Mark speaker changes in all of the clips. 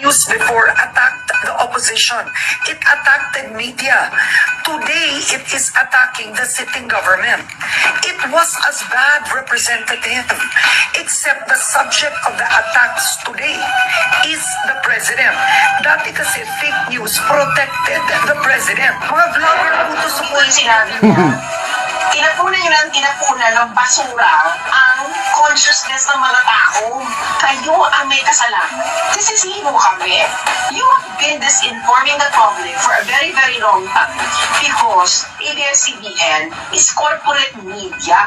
Speaker 1: News before attacked the opposition. It attacked the media. Today, it is attacking the sitting government. It was as bad, Representative, except the subject of the attacks today is the president. Dati kasi fake news protected the president. Mga vlogger po to support.
Speaker 2: Sinabi niya, tinapunan nyo ng tinapunan ng basura ang consciousness ng mga tao. Kayo ang may kasalanan. Sisisihin mo kami. You have been disinforming the public for a very, very long time because ABS-CBN is corporate media.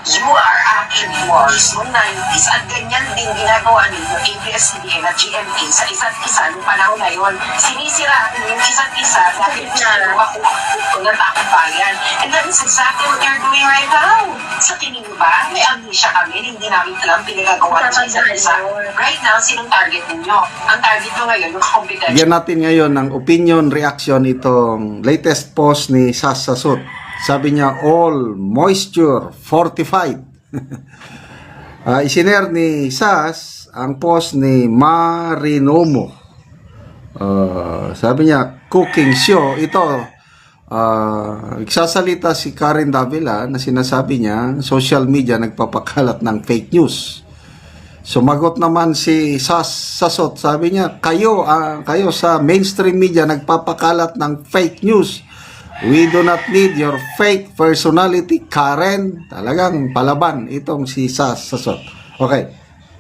Speaker 2: You are actually wars noong 90s at ganyan din ginagawa ninyo ABS-CBN at GMA sa isa't isa noong panahon na yun. Sinisiraan yung isa't isa dahil gusto makuha ng taong bayan. And that is exactly what you're doing right now. Sa tingin mo ba, may amnesia kami, hindi namin alam pinagagawa sa isa't isa. Right now, sinong target ninyo? Ang target mo ngayon, yung competence.
Speaker 3: Bigyan natin ngayon ng opinion reaction itong latest post ni Sas Sasut. Sabi niya, all moisture fortified. Isinare ni Sas ang post ni Marinomo. Sabi niya, cooking show. Ito, nagsasalita si Karen Davila na sinasabi niya, social media nagpapakalat ng fake news. Sumagot naman si Sas Sasot, sabi niya, kayo sa mainstream media nagpapakalat ng fake news. We do not need your fake personality, Karen. Talagang palaban itong si Sas Sasot. Okay,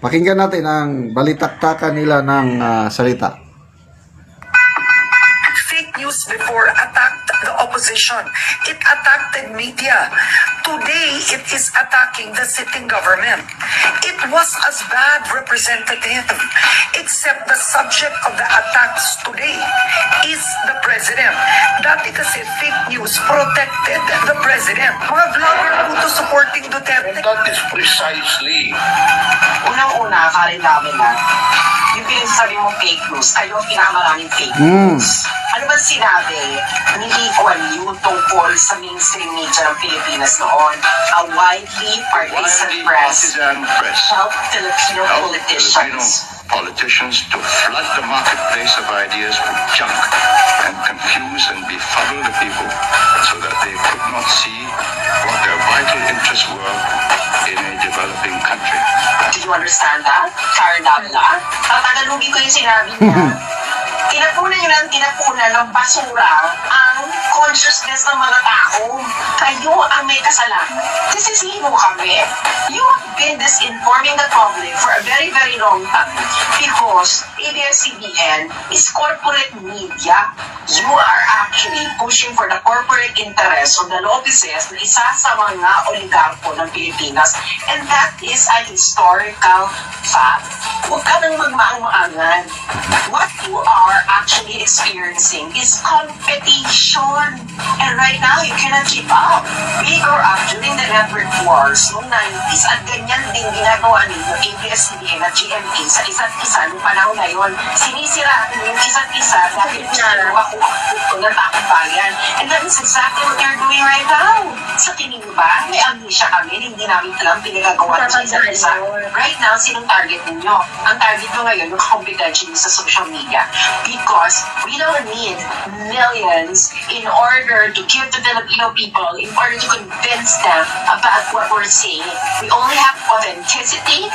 Speaker 3: pakinggan natin ang balitaktakan nila ng salita.
Speaker 1: Fake news before attacked the opposition. It attacked the media. Today, it is attacking the sitting government. It was as bad, Representative, except the subject of the attacks today is the president. Dati kasi fake news protected the president. Mga vlogger po to supporting Duterte.
Speaker 4: And that is precisely
Speaker 2: Unang-una, Karen Davila, yung pinagsasabi mo fake news, kayo ang pinakamaraming fake news. Ano ba sinabi ni Lee Kuan Yew tungkol sa mainstream media ng Pilipinas noon? A widely partisan press helped Filipino
Speaker 4: politicians to flood the marketplace of ideas with junk and confuse and befuddle the people so that they could not see what their vital interests were in a developing country.
Speaker 2: Did you understand that, Karen Davila? Tagalogin ko yung sinabi niya. Tinapunan nyo ng tinapunan ng basura ang consciousness ng mga tao. Kayo ang may kasalanan. Sisisihin mo kami. You have been disinforming the public for a very, very long time because ABS-CBN is corporate media. You are actually pushing for the corporate interests of the Lopezes na isa sa mga oligarko ng Pilipinas. And that is a historical fact. Huwag ka nang magmaang-maangan. What you are actually experiencing is competition. And right now, you cannot keep up. We grew up during the network wars noong 90s at ganyan din ginagawa ninyo ABS-CBN at GMA sa isa't isa noong panahon na yun. Sinisiraan yung isa't isa dahil gusto makuha ng taong bayan. And that is exactly what you're doing right now. Sa tingin mo ba, may amnesia kami, hindi namin alam pinagagawa sa isa't isa. Right now, sinong target ninyo? Ang target mo ngayon, yung competition sa social media. Because we don't need millions in order to give the Filipino people, in order to convince them about what we're saying. We only have authenticity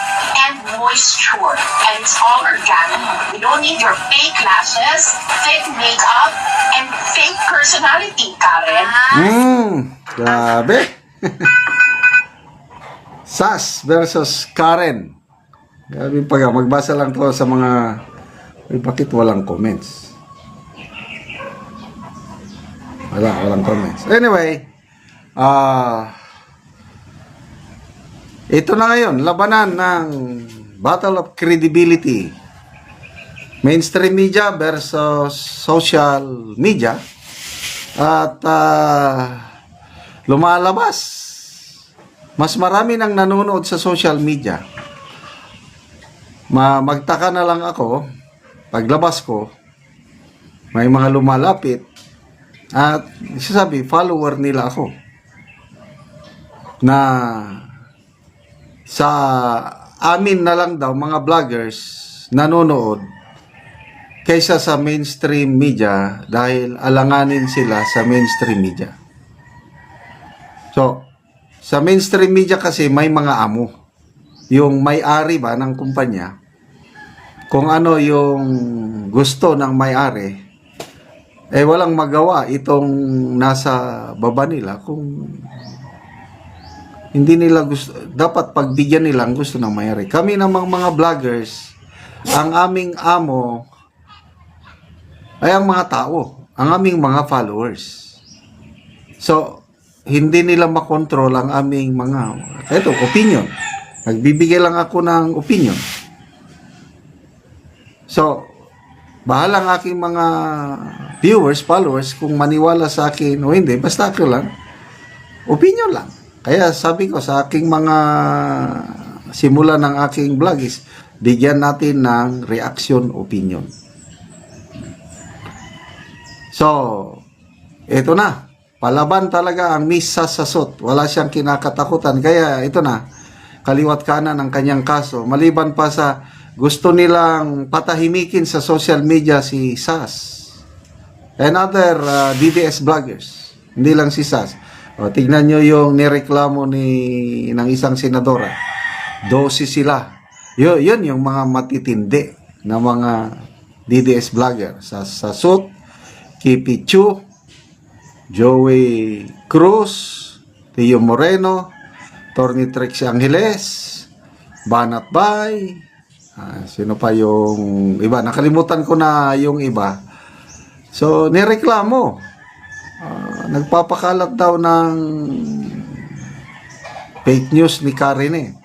Speaker 2: and moisture. And it's all organic. We don't need your fake lashes, fake makeup, and fake personality, Karen.
Speaker 3: Grabe. Sas versus Karen. Grabe pag magbasa lang to sa mga bakit walang comments? Walang comments. Anyway, ito na ngayon, labanan ng Battle of Credibility. Mainstream media versus social media. At lumalabas. Mas marami nang nanonood sa social media. Magtaka na lang ako, paglabas ko, may mga lumalapit at sasabi, follower nila ako. Na sa amin na lang daw, mga vloggers, nanonood kaysa sa mainstream media dahil alanganin sila sa mainstream media. So, sa mainstream media kasi may mga amo. Yung may-ari ba ng kumpanya, kung ano yung gusto ng may-ari, walang magawa itong nasa baba nila kung hindi nila gusto. Dapat pagbigyan nila ang gusto ng may-ari. Kami namang mga vloggers, ang aming amo ay ang mga tao, ang aming mga followers. So, hindi nila makontrol ang aming mga, opinion. Nagbibigay lang ako ng opinion. So, bahala ang aking mga viewers, followers, kung maniwala sa akin o hindi, basta ako lang, opinion lang. Kaya sabi ko sa aking mga simula ng aking vlog is, bigyan natin ng reaction opinion. So, ito na. Palaban talaga ang Miss Sas Sasot. Wala siyang kinakatakutan. Kaya ito na, kaliwat kanan ang kanyang kaso. Maliban pa sa gusto nilang patahimikin sa social media si Sas and other DDS vloggers. Hindi lang si Sas. O, tignan nyo yung nireklamo ng isang senadora. 12 sila. Yun yung mga matitindi na mga DDS vlogger. Sas Sasot, Kipi Chu, Joey Cruz, Tio Moreno, Torny Trex Angeles, Banat Bay, sino pa yung iba? Nakalimutan ko na yung iba. So, nireklamo. Nagpapakalat daw ng fake news ni Karen.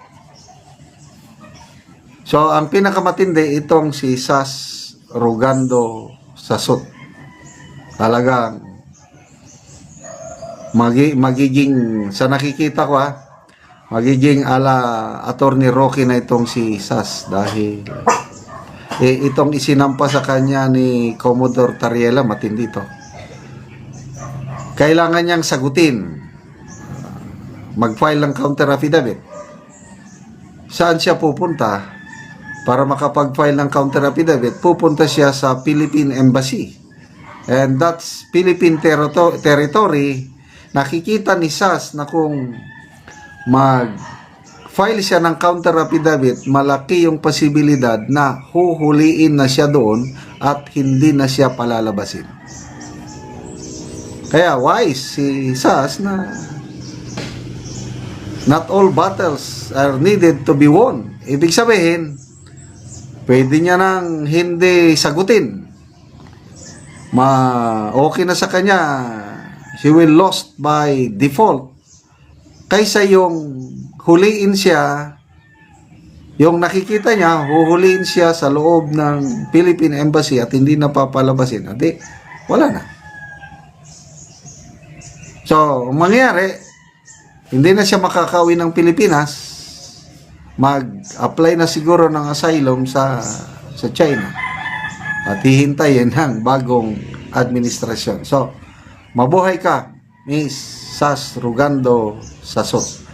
Speaker 3: So, ang pinakamatindi itong si Sas Rogando Sasot. Talagang magiging, sa nakikita ko magiging ala Attorney Rocky na itong si Sas dahil itong isinampa sa kanya ni Commodore Tariela, matindi to. Kailangan niyang sagutin, mag-file ng counter affidavit. Saan siya pupunta? Para makapag-file ng counter affidavit, pupunta siya sa Philippine Embassy. And that's Philippine territory. Nakikita ni Sas na kung mag-file siya ng counter affidavit, malaki yung posibilidad na huhuliin na siya doon at hindi na siya palalabasin. Kaya wise si Sas na not all battles are needed to be won. Ibig sabihin, pwede niya nang hindi sagutin. Okay na sa kanya, she will lost by default. Kaysa yung huliin siya, yung nakikita niya, huhuliin siya sa loob ng Philippine Embassy at hindi na papalabasin. Hindi, wala na. So, mangyari, hindi na siya makakauwi ng Pilipinas, mag-apply na siguro ng asylum sa China. At hihintayin ng bagong administrasyon. So, mabuhay ka, Miss Sas Rogando Sasot.